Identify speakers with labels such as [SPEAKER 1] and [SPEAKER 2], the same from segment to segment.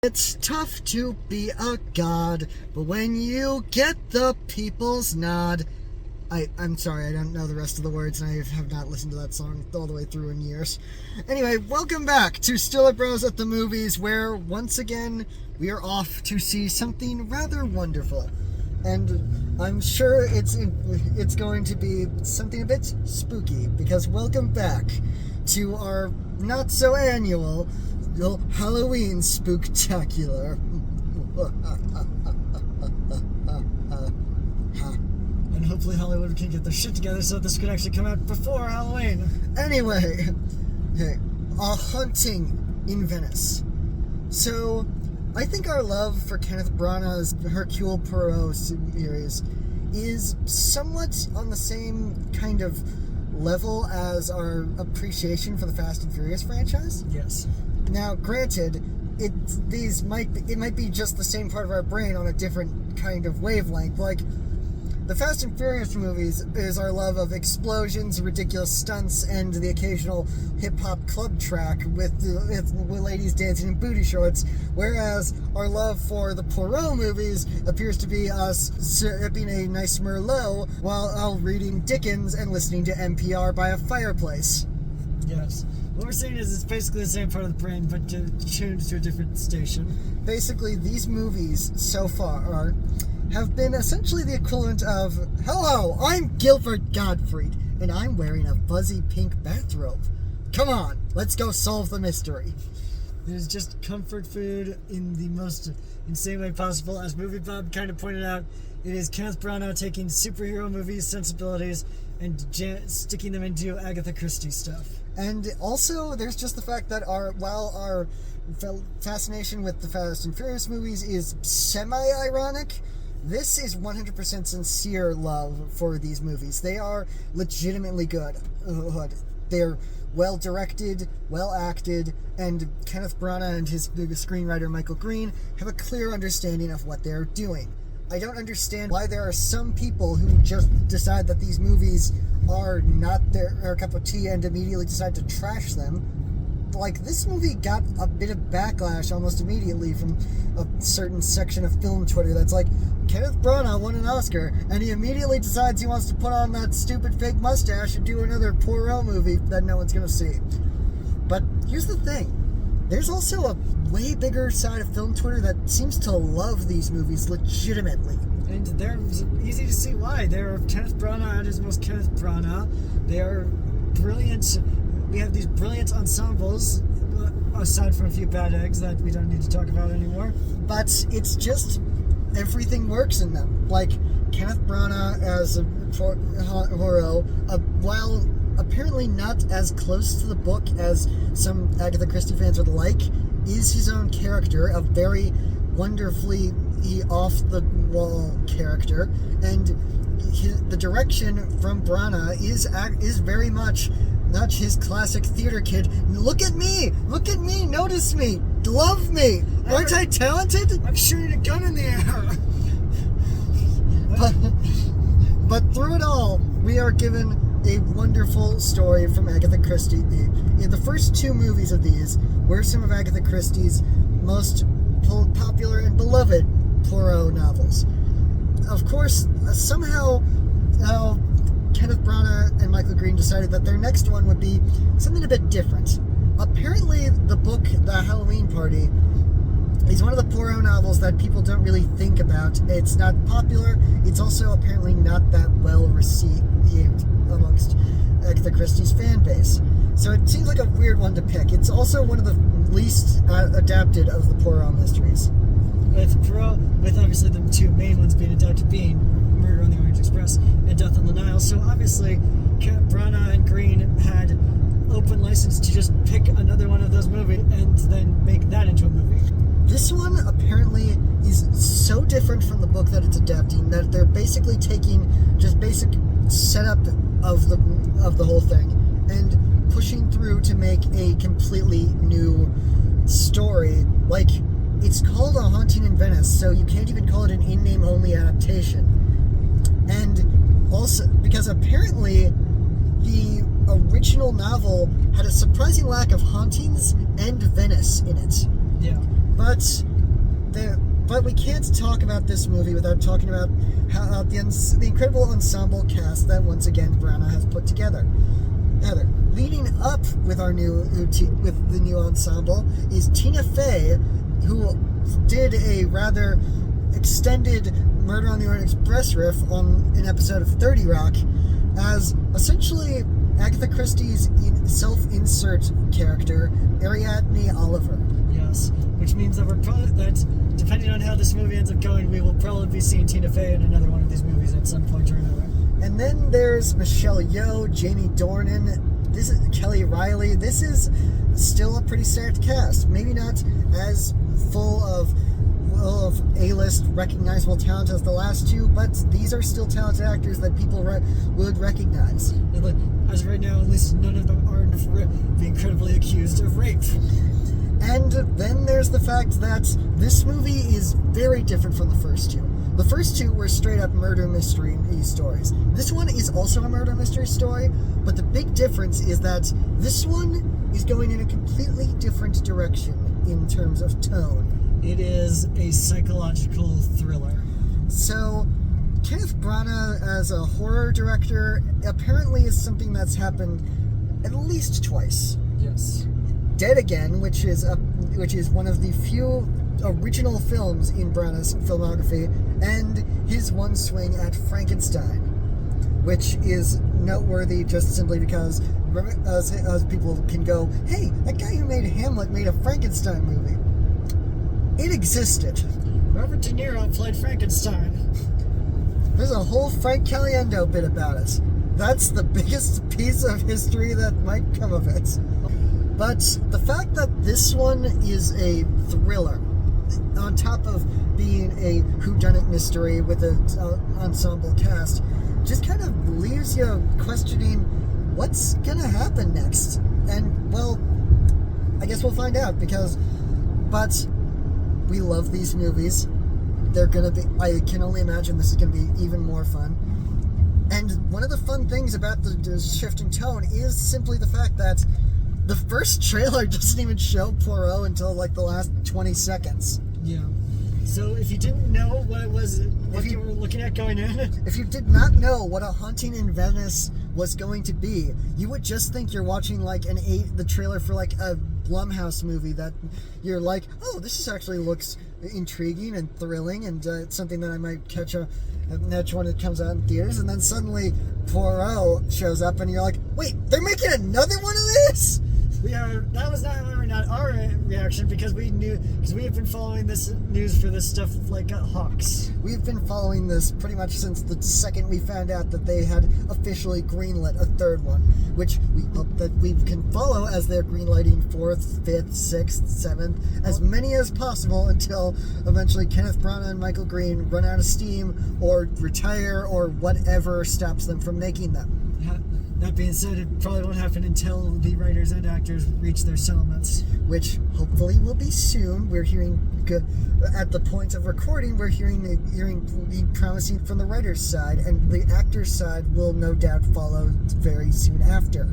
[SPEAKER 1] It's tough to be a god, but when you get the people's nod... I'm sorry, I don't know the rest of the words, and I have not listened to that song all the way through in years. Anyway, welcome back to StillerBros at the Movies, where, once again, we are off to see something rather wonderful. And I'm sure it's going to be something a bit spooky, because welcome back to our not-so-annual Halloween spooktacular. And hopefully Hollywood can get their shit together so this could actually come out before Halloween. Anyway, A Haunting in Venice. So, I think our love for Kenneth Branagh's Hercule Poirot series is somewhat on the same kind of level as our appreciation for the Fast and Furious franchise. Yes. Now, granted, it might be just the same part of our brain on a different kind of wavelength. Like, the Fast and Furious movies is our love of explosions, ridiculous stunts, and the occasional hip-hop club track with ladies dancing in booty shorts, whereas our love for the Poirot movies appears to be us sipping a nice Merlot while reading Dickens and listening to NPR by a fireplace. Yes. What we're saying is it's basically the same part of the brain, but tuned to a different station. Basically, these movies so far have been essentially the equivalent of, hello, I'm Gilbert Gottfried, and I'm wearing a fuzzy pink bathrobe. Come on, let's go solve the mystery. It is just comfort food in the most insane way possible. As Movie Bob kind of pointed out, it is Kenneth Branagh taking superhero movies sensibilities and sticking them into Agatha Christie stuff. And also, there's just the fact that while our fascination with the Fast and Furious movies is semi-ironic, this is 100% sincere love for these movies. They are legitimately good. They're well directed, well acted, and Kenneth Branagh and his screenwriter Michael Green have a clear understanding of what they're doing. I don't understand why there are some people who just decide that these movies are not their cup of tea and immediately decide to trash them. Like, this movie got a bit of backlash almost immediately from a certain section of film Twitter that's like, Kenneth Branagh won an Oscar, and he immediately decides he wants to put on that stupid fake mustache and do another Poirot movie that no one's going to see. But here's the thing. There's also a way bigger side of film Twitter that seems to love these movies legitimately. And they're easy to see why. They're Kenneth Branagh at his most Kenneth Branagh. They are brilliant. We have these brilliant ensembles, aside from a few bad eggs that we don't need to talk about anymore. But it's just, everything works in them. Like, Kenneth Branagh as a Poirot, while apparently not as close to the book as some Agatha Christie fans would like, is his own character, a very wonderfully off-the-wall character, and the direction from Branagh is very much not his classic theater kid. Look at me, notice me, love me. Aren't I talented? I'm shooting a gun in the air. But through it all, we are given a wonderful story from Agatha Christie. In the first two movies of these were some of Agatha Christie's most popular and beloved Poirot novels. Of course, somehow Kenneth Branagh and Michael Green decided that their next one would be something a bit different. Apparently, the book, The Halloween Party, is one of the Poirot novels that people don't really think about. It's not popular. It's also apparently not that well received amongst Agatha Christie's fan base. So it seems like a weird one to pick. It's also one of the least adapted of the Poirot mysteries. With obviously the two main ones being adapted being Murder on the Orient Express and Death on the Nile. So obviously, Branagh and Green had open license to just pick another one of those movies and then make that into a movie. This one apparently is so different from the book that it's adapting that they're basically taking just basic setup of the whole thing and pushing through to make a completely new story. Like, it's called A Haunting in Venice, so you can't even call it an in-name only adaptation. And also, because apparently the original novel had a surprising lack of hauntings and Venice in it. Yeah. But But we can't talk about this movie without talking about how the incredible ensemble cast that once again Branagh has put together. Heather, leading up with the new ensemble is Tina Fey, who did a rather extended Murder on the Orient Express riff on an episode of 30 Rock as essentially Agatha Christie's self-insert character, Ariadne Oliver.
[SPEAKER 2] Yes, which means that depending on how this movie ends up going, we will probably be seeing Tina Fey in another one of these movies at some point or another.
[SPEAKER 1] And then there's Michelle Yeoh, Jamie Dornan, this is Kelly Riley. This is still a pretty stacked cast. Maybe not as full of A-list recognizable talent as the last two, but these are still talented actors that people would recognize.
[SPEAKER 2] As of right now, at least none of them are being credibly accused of rape.
[SPEAKER 1] And then there's the fact that this movie is very different from the first two. The first two were straight up murder mystery stories. This one is also a murder mystery story, but the big difference is that this one is going in a completely different direction in terms of tone.
[SPEAKER 2] It is a psychological thriller.
[SPEAKER 1] So, Kenneth Branagh as a horror director apparently is something that's happened at least twice.
[SPEAKER 2] Yes.
[SPEAKER 1] Dead Again, which is one of the few original films in Branagh's filmography, and his one swing at Frankenstein, which is noteworthy just simply because as people can go, hey, that guy who made Hamlet made a Frankenstein movie. It existed.
[SPEAKER 2] Robert De Niro played Frankenstein.
[SPEAKER 1] There's a whole Frank Caliendo bit about it. That's the biggest piece of history that might come of it. But the fact that this one is a thriller, on top of being a whodunit mystery with an ensemble cast, just kind of leaves you questioning what's gonna happen next. And, well, I guess we'll find out, but we love these movies. They're gonna be, I can only imagine this is gonna be even more fun. And one of the fun things about the shift in tone is simply the fact that the first trailer doesn't even show Poirot until like the last 20 seconds.
[SPEAKER 2] Yeah. So if you didn't know what it was, what you were looking at going in,
[SPEAKER 1] if you did not know what A Haunting in Venice was going to be, you would just think you're watching like the trailer for like a Blumhouse movie that you're like, oh, this actually looks intriguing and thrilling, and it's something that I might catch when it comes out in theaters. And then suddenly Poirot shows up, and you're like, wait, they're making another one of this?
[SPEAKER 2] That was not our reaction because we have been following this news for this stuff like hawks.
[SPEAKER 1] We've been following this pretty much since the second we found out that they had officially greenlit a third one, which we hope that we can follow as they're greenlighting 4th, 5th, 6th, 7th, as many as possible until eventually Kenneth Branagh and Michael Green run out of steam or retire or whatever stops them from making them.
[SPEAKER 2] That being said, it probably won't happen until the writers and actors reach their settlements.
[SPEAKER 1] Which hopefully will be soon. We're hearing, at the point of recording, we're hearing promising from the writer's side, and the actor's side will no doubt follow very soon after.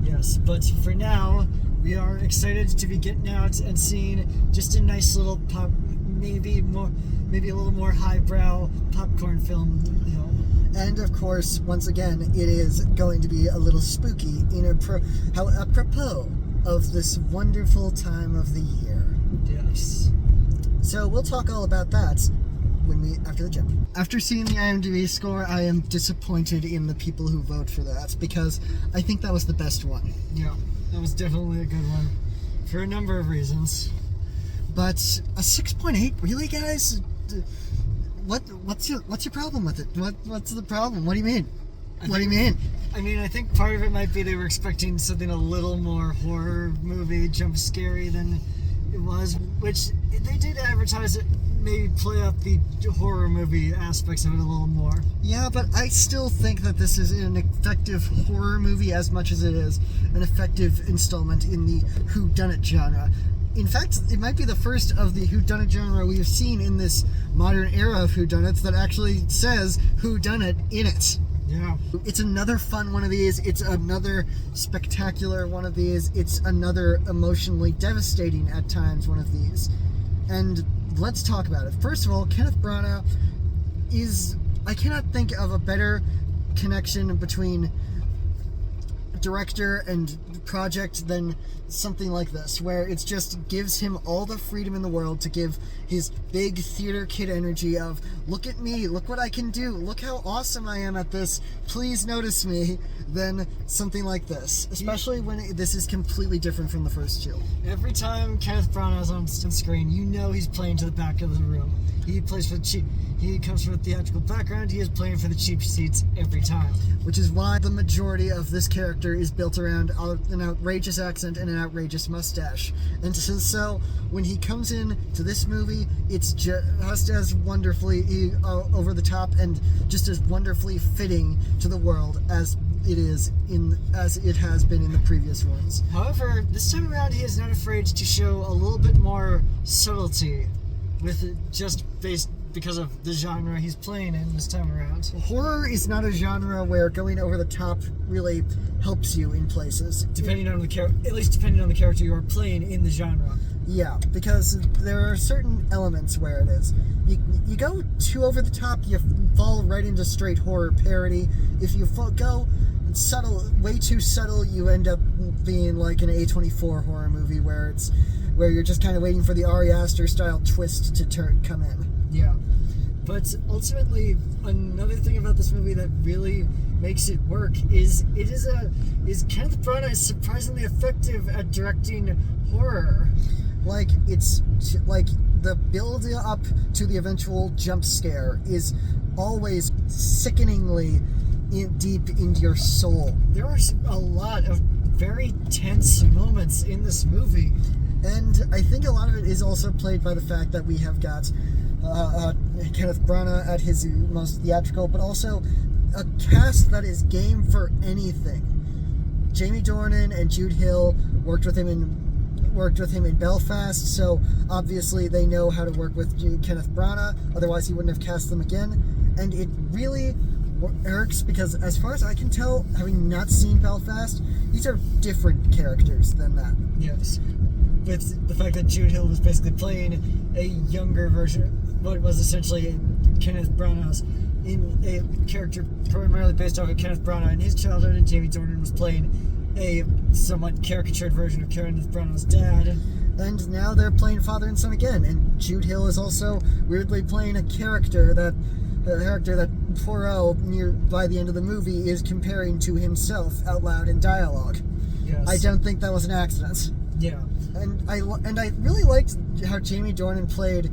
[SPEAKER 2] Yes, but for now, we are excited to be getting out and seeing just a nice little pop, maybe a little more highbrow popcorn film, you know.
[SPEAKER 1] And of course, once again, it is going to be a little spooky apropos of this wonderful time of the year.
[SPEAKER 2] Yes.
[SPEAKER 1] So we'll talk all about that after the jump. After seeing the IMDb score, I am disappointed in the people who vote for that because I think that was the best one.
[SPEAKER 2] Yeah, that was definitely a good one for a number of reasons.
[SPEAKER 1] But a 6.8, really, guys? What's your problem with it? What's the problem? What do you mean?
[SPEAKER 2] I mean, I think part of it might be they were expecting something a little more horror movie, jump scary than it was, which they did advertise it, maybe play up the horror movie aspects of it a little more.
[SPEAKER 1] Yeah, but I still think that this is an effective horror movie as much as it is an effective installment in the whodunit genre. In fact, it might be the first of the whodunit genre we have seen in this modern era of whodunits that actually says whodunit in it.
[SPEAKER 2] Yeah.
[SPEAKER 1] It's another fun one of these. It's another spectacular one of these. It's another emotionally devastating at times one of these. And let's talk about it. First of all, Kenneth Branagh I cannot think of a better connection between director and project than something like this, where it just gives him all the freedom in the world to give his big theater kid energy of, look at me, look what I can do, look how awesome I am at this, please notice me, than something like this, especially when this is completely different from the first two.
[SPEAKER 2] Every time Kenneth Branagh is on screen, you know he's playing to the back of the room. He plays for the cheap. He comes from a theatrical background. He is playing for the cheap seats every time.
[SPEAKER 1] Which is why the majority of this character is built around an outrageous accent and an outrageous mustache. And so when he comes in to this movie, it's just as wonderfully over the top and just as wonderfully fitting to the world as it has been in the previous ones.
[SPEAKER 2] However, this time around, he is not afraid to show a little bit more subtlety, because of the genre he's playing in this time around.
[SPEAKER 1] Horror is not a genre where going over the top really helps you in places.
[SPEAKER 2] Depending on the character you are playing in the genre.
[SPEAKER 1] Yeah, because there are certain elements where it is. You go too over the top, you fall right into straight horror parody. If you go way too subtle, you end up being like an A24 horror movie where you're just kind of waiting for the Ari Aster style twist to come in.
[SPEAKER 2] Yeah, but ultimately, another thing about this movie that really makes it work is Kenneth Branagh is surprisingly effective at directing horror.
[SPEAKER 1] It's the build up to the eventual jump scare is always sickeningly deep into your soul.
[SPEAKER 2] There are a lot of very tense moments in this movie.
[SPEAKER 1] And I think a lot of it is also played by the fact that we have got Kenneth Branagh at his most theatrical, but also a cast that is game for anything. Jamie Dornan and Jude Hill worked with him in Belfast, so obviously they know how to work with Kenneth Branagh, otherwise he wouldn't have cast them again. And it really irks because, as far as I can tell, having not seen Belfast, these are different characters than that.
[SPEAKER 2] Yes. With the fact that Jude Hill was basically playing a younger version, what was essentially Kenneth Branagh's, in a character primarily based off of Kenneth Branagh in his childhood, and Jamie Dornan was playing a somewhat caricatured version of Kenneth Branagh's dad.
[SPEAKER 1] And now they're playing father and son again, and Jude Hill is also weirdly playing a character that Poirot, by the end of the movie, is comparing to himself out loud in dialogue.
[SPEAKER 2] Yes.
[SPEAKER 1] I don't think that was an accident.
[SPEAKER 2] Yeah.
[SPEAKER 1] And I really liked how Jamie Dornan played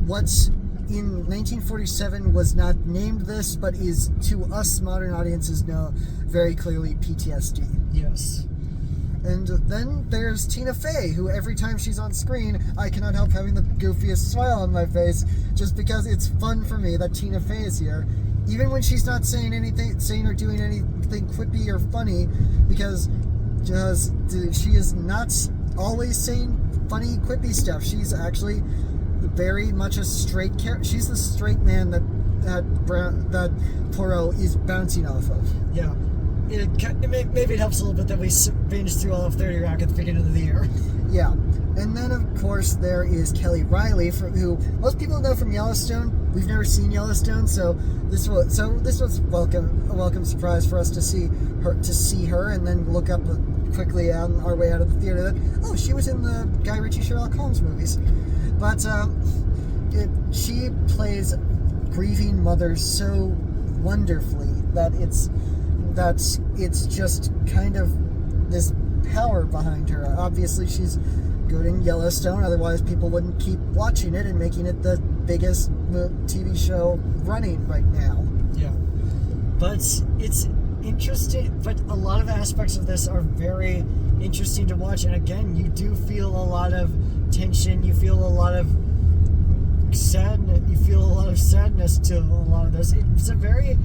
[SPEAKER 1] what's in 1947 was not named this, but is to us modern audiences know very clearly PTSD.
[SPEAKER 2] Yes.
[SPEAKER 1] And then there's Tina Fey, who every time she's on screen, I cannot help having the goofiest smile on my face, just because it's fun for me that Tina Fey is here, even when she's not saying or doing anything quippy or funny, because she is not always saying funny, quippy stuff. She's actually very much a straight character. She's the straight man that Poirot is bouncing off of.
[SPEAKER 2] Yeah. Maybe it helps a little bit that we binged through all of 30 Rock at the beginning of the year.
[SPEAKER 1] Yeah. And then, of course, there is Kelly Riley, who most people know from Yellowstone. We've never seen Yellowstone, so this was a welcome surprise for us to see her, and then look up quickly on our way out of the theater that, she was in the Guy Ritchie Sherlock Holmes movies. But she plays grieving mothers so wonderfully that it's just kind of this power behind her. Obviously, she's good in Yellowstone, otherwise people wouldn't keep watching it and making it the biggest TV show running right now.
[SPEAKER 2] Yeah. But it's interesting, but a lot of aspects of this are very interesting to watch, and again, you do feel a lot of tension, you feel a lot of sadness to a lot of this. It's a very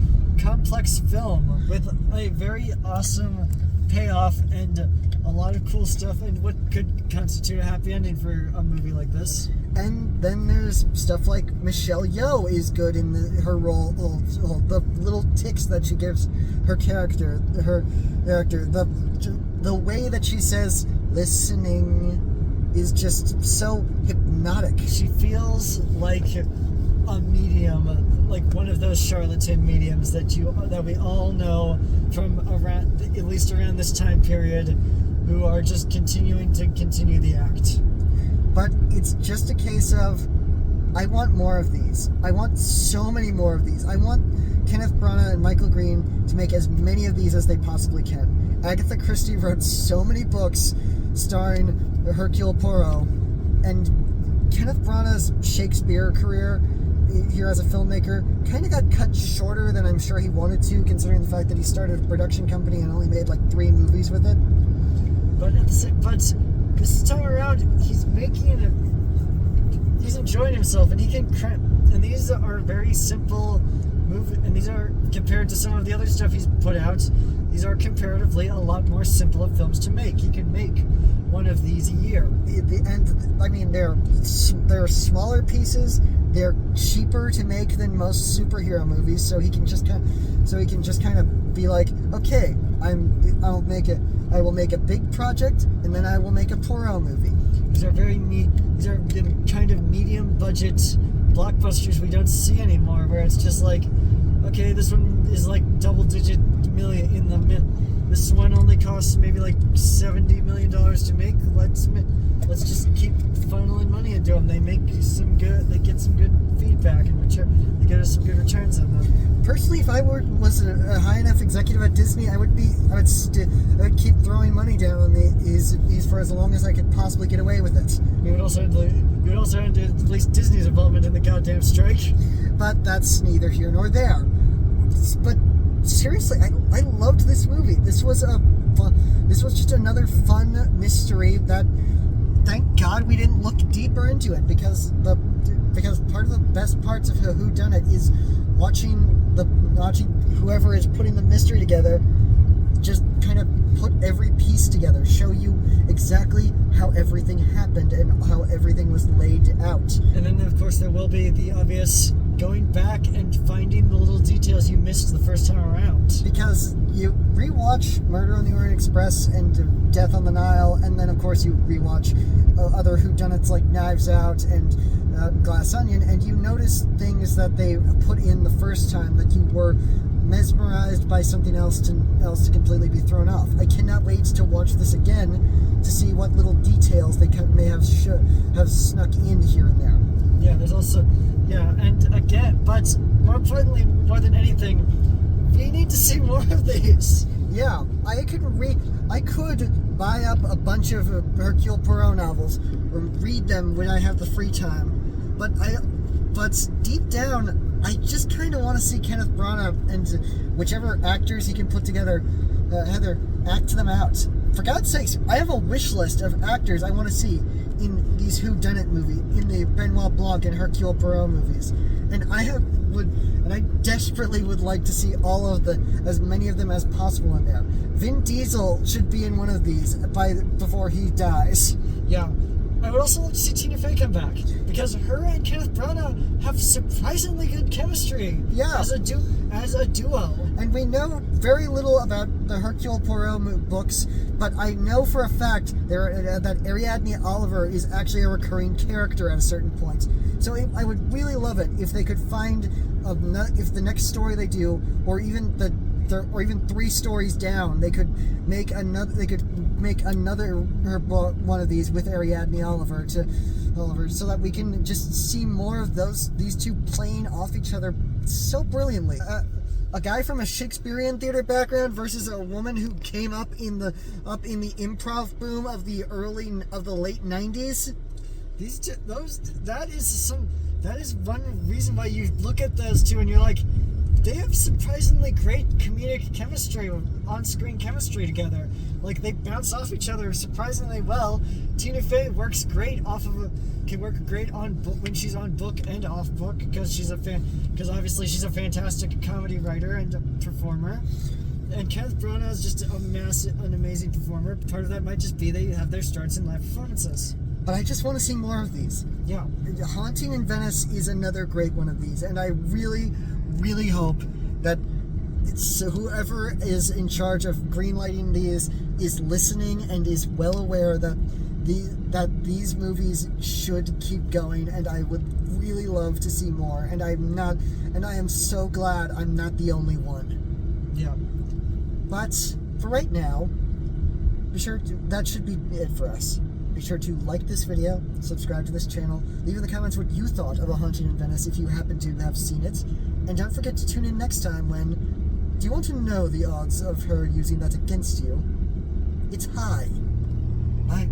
[SPEAKER 2] complex film with a very awesome payoff and a lot of cool stuff, and what could constitute a happy ending for a movie like this.
[SPEAKER 1] And then there's stuff like Michelle Yeoh is good in her role, the little ticks that she gives her character, the way that she says listening is just so hypnotic. hypnotic.
[SPEAKER 2] She feels like a medium, like one of those charlatan mediums that we all know from around, at least around this time period, who are just continuing to continue the act.
[SPEAKER 1] But it's just a case of, I want more of these. I want so many more of these. I want Kenneth Branagh and Michael Green to make as many of these as they possibly can. Agatha Christie wrote so many books starring Hercule Poirot, and Kenneth Branagh's Shakespeare career here as a filmmaker kind of got cut shorter than I'm sure he wanted to, considering the fact that he started a production company and only made like 3 movies with it.
[SPEAKER 2] But this time around, he's enjoying himself, and he can. And these are very simple movies, and these are, compared to some of the other stuff he's put out, these are comparatively a lot more simple of films to make. He can make one of these a year.
[SPEAKER 1] And I mean, they're smaller pieces. They're cheaper to make than most superhero movies, so he can just kind of be like, okay, I will make a big project, and then I will make a Poirot movie.
[SPEAKER 2] These are these are the kind of medium budget blockbusters we don't see anymore, where it's just like, okay, this one is like double-digit million in the this one only costs maybe like $70 million to make. Let's just keep funneling money into them. They get some good feedback and they get us some good returns on them.
[SPEAKER 1] Personally, if I was a high enough executive at Disney, I would keep throwing money down on these for as long as I could possibly get away with it.
[SPEAKER 2] You would also have to at least Disney's involvement in the goddamn strike.
[SPEAKER 1] But that's neither here nor there. But seriously, I loved this movie. This was just another fun mystery that, thank God we didn't look deeper into it, because part of the best parts of whodunit is watching whoever is putting the mystery together just kind of put every piece together, show you exactly how everything happened and how everything was laid out.
[SPEAKER 2] And then, of course, there will be the obvious going back and finding the little details you missed the first time around.
[SPEAKER 1] Because you rewatch Murder on the Orient Express and Death on the Nile, and then, of course, you rewatch other whodunits like Knives Out and Glass Onion, and you notice things that they put in the first time that you were mesmerized by something else to completely be thrown off. I cannot wait to watch this again to see what little details they may have snuck in here and there.
[SPEAKER 2] Yeah, there's also, and again, but more importantly, more than anything, we need to see more of these.
[SPEAKER 1] Yeah, I could buy up a bunch of Hercule Poirot novels or read them when I have the free time, but deep down, I just kind of want to see Kenneth Branagh and whichever actors he can put together, Heather, act them out. For God's sakes, I have a wish list of actors I want to see in these whodunit movies, in the Benoit Blanc and Hercule Poirot movies, and I desperately would like to see as many of them as possible in there. Vin Diesel should be in one of these before he dies.
[SPEAKER 2] Yeah. I would also like to see Tina Fey come back, because her and Kenneth Branagh have surprisingly good chemistry.
[SPEAKER 1] Yeah.
[SPEAKER 2] As a duo.
[SPEAKER 1] And we know very little about the Hercule Poirot books, but I know for a fact that Ariadne Oliver is actually a recurring character at a certain point. So I would really love it if they could find if the next story they do, or even 3 stories down, they could make another one of these with Ariadne Oliver so that we can just see more of these two playing off each other so brilliantly. A guy from a Shakespearean theater background versus a woman who came up in the improv boom of the late 90s.
[SPEAKER 2] That is one reason why you look at those two and you're like, they have surprisingly great comedic chemistry, on-screen chemistry together. Like, they bounce off each other surprisingly well. Tina Fey works great can work great on book when she's on book and off book, because obviously she's a fantastic comedy writer and performer. And Kenneth Branagh is just an amazing performer. Part of that might just be they have their starts in live performances.
[SPEAKER 1] But I just want to see more of these.
[SPEAKER 2] Yeah.
[SPEAKER 1] Haunting in Venice is another great one of these, and I really, really hope that whoever is in charge of greenlighting these is listening and is well aware that that these movies should keep going, and I would really love to see more. And I am so glad I'm not the only one.
[SPEAKER 2] Yeah.
[SPEAKER 1] But for right now, that should be it for us. Be sure to like this video, subscribe to this channel, leave in the comments what you thought of A Haunting in Venice if you happen to have seen it, and don't forget to tune in next time when, do you want to know the odds of her using that against you? It's high. Bye.